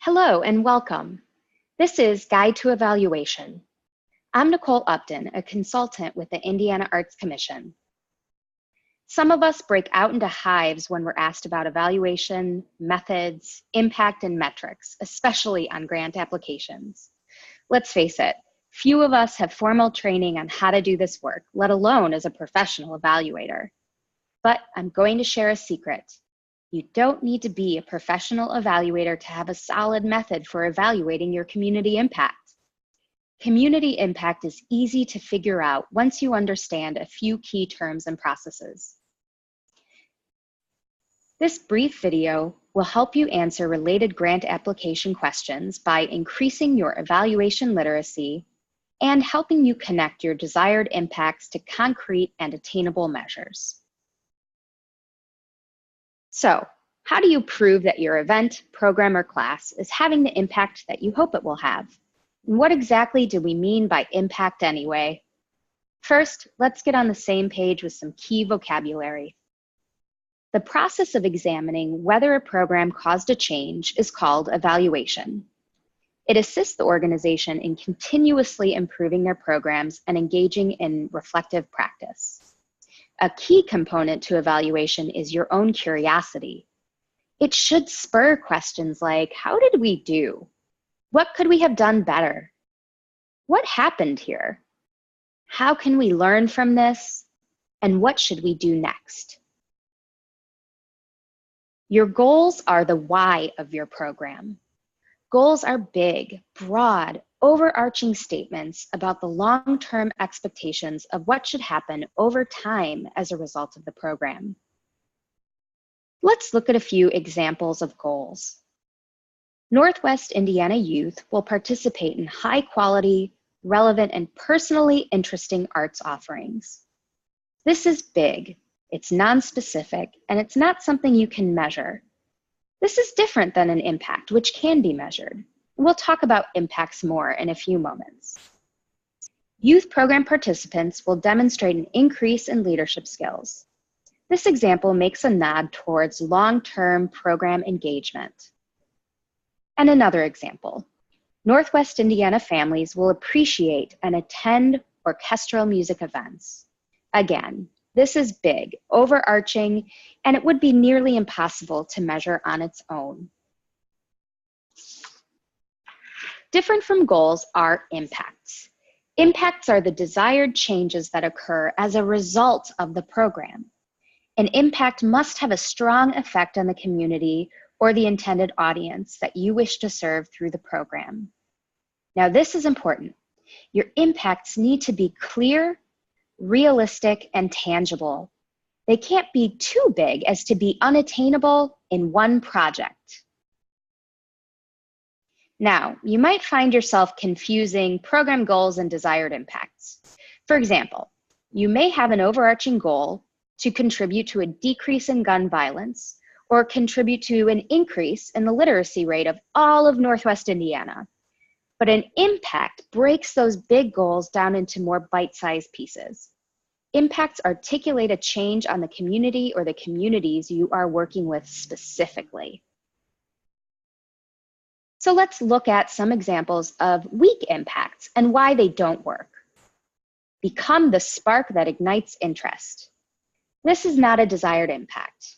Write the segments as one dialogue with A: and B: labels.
A: Hello and welcome. This is Guide to Evaluation. I'm Nicole Upton, a consultant with the Indiana Arts Commission. Some of us break out into hives when we're asked about evaluation, methods, impact, and metrics, especially on grant applications. Let's face it, few of us have formal training on how to do this work, let alone as a professional evaluator. But I'm going to share a secret. You don't need to be a professional evaluator to have a solid method for evaluating your community impact. Community impact is easy to figure out once you understand a few key terms and processes. This brief video will help you answer related grant application questions by increasing your evaluation literacy and helping you connect your desired impacts to concrete and attainable measures. So, how do you prove that your event, program, or class is having the impact that you hope it will have? And what exactly do we mean by impact anyway? First, let's get on the same page with some key vocabulary. The process of examining whether a program caused a change is called evaluation. It assists the organization in continuously improving their programs and engaging in reflective practice. A key component to evaluation is your own curiosity. It should spur questions like, how did we do? What could we have done better? What happened here? How can we learn from this? And what should we do next? Your goals are the why of your program. Goals are big, broad, overarching statements about the long-term expectations of what should happen over time as a result of the program. Let's look at a few examples of goals. Northwest Indiana youth will participate in high-quality, relevant, and personally interesting arts offerings. This is big, it's non-specific, and it's not something you can measure. This is different than an impact, which can be measured. We'll talk about impacts more in a few moments. Youth program participants will demonstrate an increase in leadership skills. This example makes a nod towards long-term program engagement. And another example, Northwest Indiana families will appreciate and attend orchestral music events. Again, this is big, overarching, and it would be nearly impossible to measure on its own. Different from goals are impacts. Impacts are the desired changes that occur as a result of the program. An impact must have a strong effect on the community or the intended audience that you wish to serve through the program. Now, this is important. Your impacts need to be clear, realistic, and tangible. They can't be too big as to be unattainable in one project. Now, you might find yourself confusing program goals and desired impacts. For example, you may have an overarching goal to contribute to a decrease in gun violence or contribute to an increase in the literacy rate of all of Northwest Indiana. But an impact breaks those big goals down into more bite-sized pieces. Impacts articulate a change on the community or the communities you are working with specifically. So let's look at some examples of weak impacts and why they don't work. Become the spark that ignites interest. This is not a desired impact.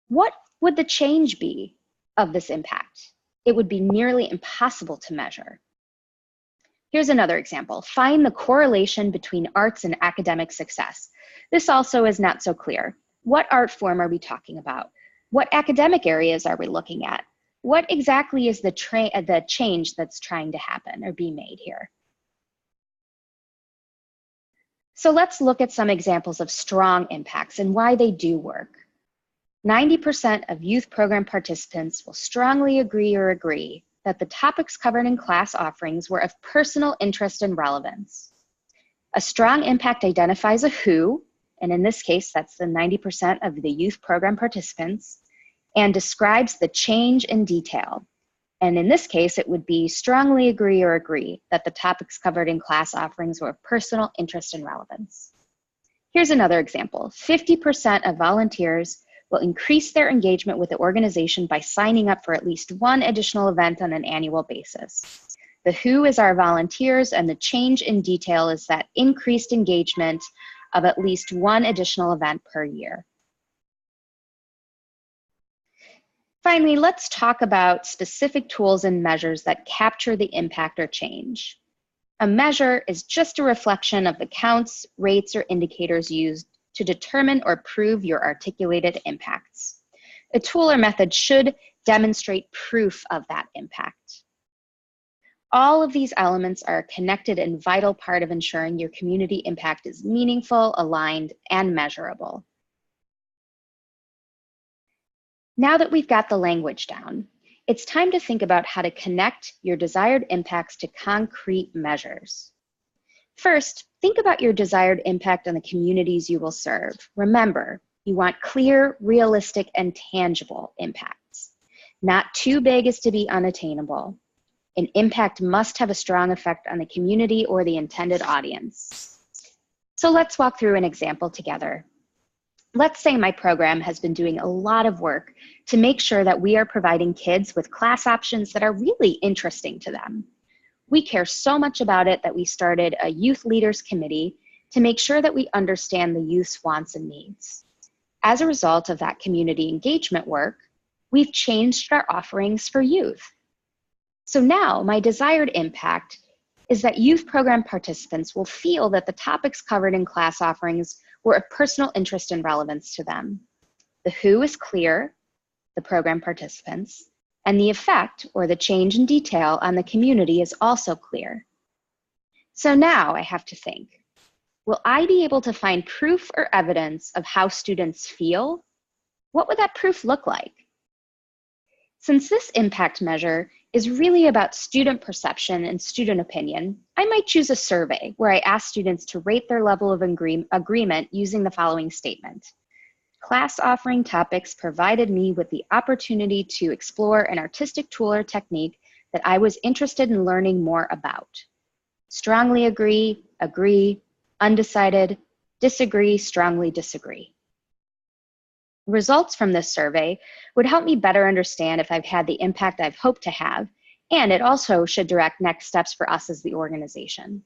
A: What would the change be of this impact? It would be nearly impossible to measure. Here's another example. Find the correlation between arts and academic success. This also is not so clear. What art form are we talking about? What academic areas are we looking at? What exactly is the change that's trying to happen or be made here? So let's look at some examples of strong impacts and why they do work. 90% of youth program participants will strongly agree that the topics covered in class offerings were of personal interest and relevance. A strong impact identifies a who, and in this case, that's the 90% of the youth program participants, and describes the change in detail. And in this case, it would be strongly agree that the topics covered in class offerings were of personal interest and relevance. Here's another example. 50% of volunteers will increase their engagement with the organization by signing up for at least one additional event on an annual basis. The who is our volunteers, and the change in detail is that increased engagement of at least one additional event per year. Finally, let's talk about specific tools and measures that capture the impact or change. A measure is just a reflection of the counts, rates, or indicators used to determine or prove your articulated impacts. A tool or method should demonstrate proof of that impact. All of these elements are a connected and vital part of ensuring your community impact is meaningful, aligned, and measurable. Now that we've got the language down, it's time to think about how to connect your desired impacts to concrete measures. First, think about your desired impact on the communities you will serve. Remember, you want clear, realistic, and tangible impacts. Not too big as to be unattainable. An impact must have a strong effect on the community or the intended audience. So let's walk through an example together. Let's say my program has been doing a lot of work to make sure that we are providing kids with class options that are really interesting to them. We care so much about it that we started a youth leaders committee to make sure that we understand the youth's wants and needs. As a result of that community engagement work, we've changed our offerings for youth. So now my desired impact is that youth program participants will feel that the topics covered in class offerings were of personal interest and relevance to them. The who is clear, the program participants, and the effect or the change in detail on the community is also clear. So now I have to think, will I be able to find proof or evidence of how students feel? What would that proof look like? Since this impact measure is really about student perception and student opinion, I might choose a survey where I ask students to rate their level of agreement using the following statement. Class offering topics provided me with the opportunity to explore an artistic tool or technique that I was interested in learning more about. Strongly agree, agree, undecided, disagree, strongly disagree. Results from this survey would help me better understand if I've had the impact I've hoped to have, and it also should direct next steps for us as the organization.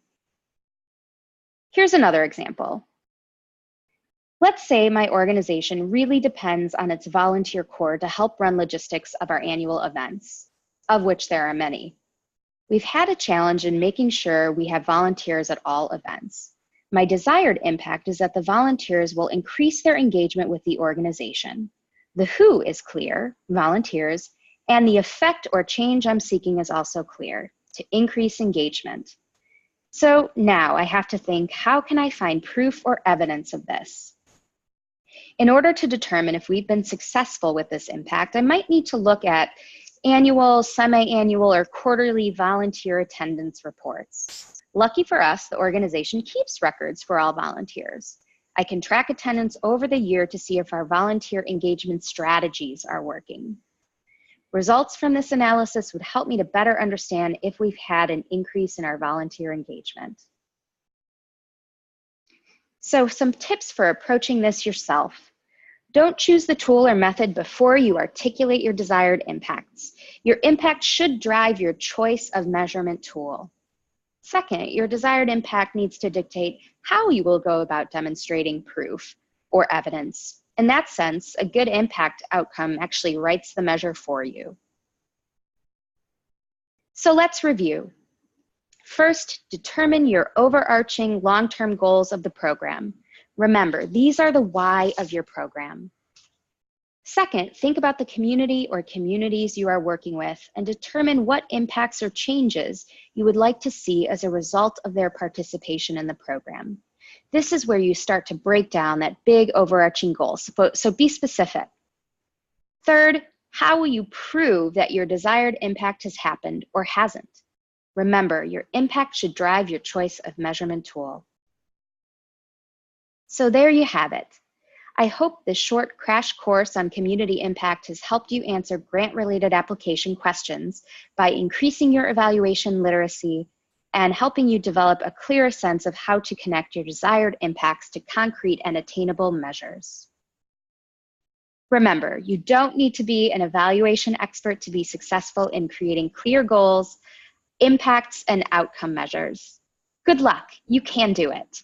A: Here's another example. Let's say my organization really depends on its volunteer corps to help run logistics of our annual events, of which there are many. We've had a challenge in making sure we have volunteers at all events. My desired impact is that the volunteers will increase their engagement with the organization. The who is clear, volunteers, and the effect or change I'm seeking is also clear, to increase engagement. So now I have to think, how can I find proof or evidence of this? In order to determine if we've been successful with this impact, I might need to look at annual, semi-annual, or quarterly volunteer attendance reports. Lucky for us, the organization keeps records for all volunteers. I can track attendance over the year to see if our volunteer engagement strategies are working. Results from this analysis would help me to better understand if we've had an increase in our volunteer engagement. So some tips for approaching this yourself. Don't choose the tool or method before you articulate your desired impacts. Your impact should drive your choice of measurement tool. Second, your desired impact needs to dictate how you will go about demonstrating proof or evidence. In that sense, a good impact outcome actually writes the measure for you. So let's review. First, determine your overarching long-term goals of the program. Remember, these are the why of your program. Second, think about the community or communities you are working with and determine what impacts or changes you would like to see as a result of their participation in the program. This is where you start to break down that big overarching goal, so be specific. Third, how will you prove that your desired impact has happened or hasn't? Remember, your impact should drive your choice of measurement tool. So there you have it. I hope this short crash course on community impact has helped you answer grant-related application questions by increasing your evaluation literacy and helping you develop a clearer sense of how to connect your desired impacts to concrete and attainable measures. Remember, you don't need to be an evaluation expert to be successful in creating clear goals, impacts, and outcome measures. Good luck, you can do it.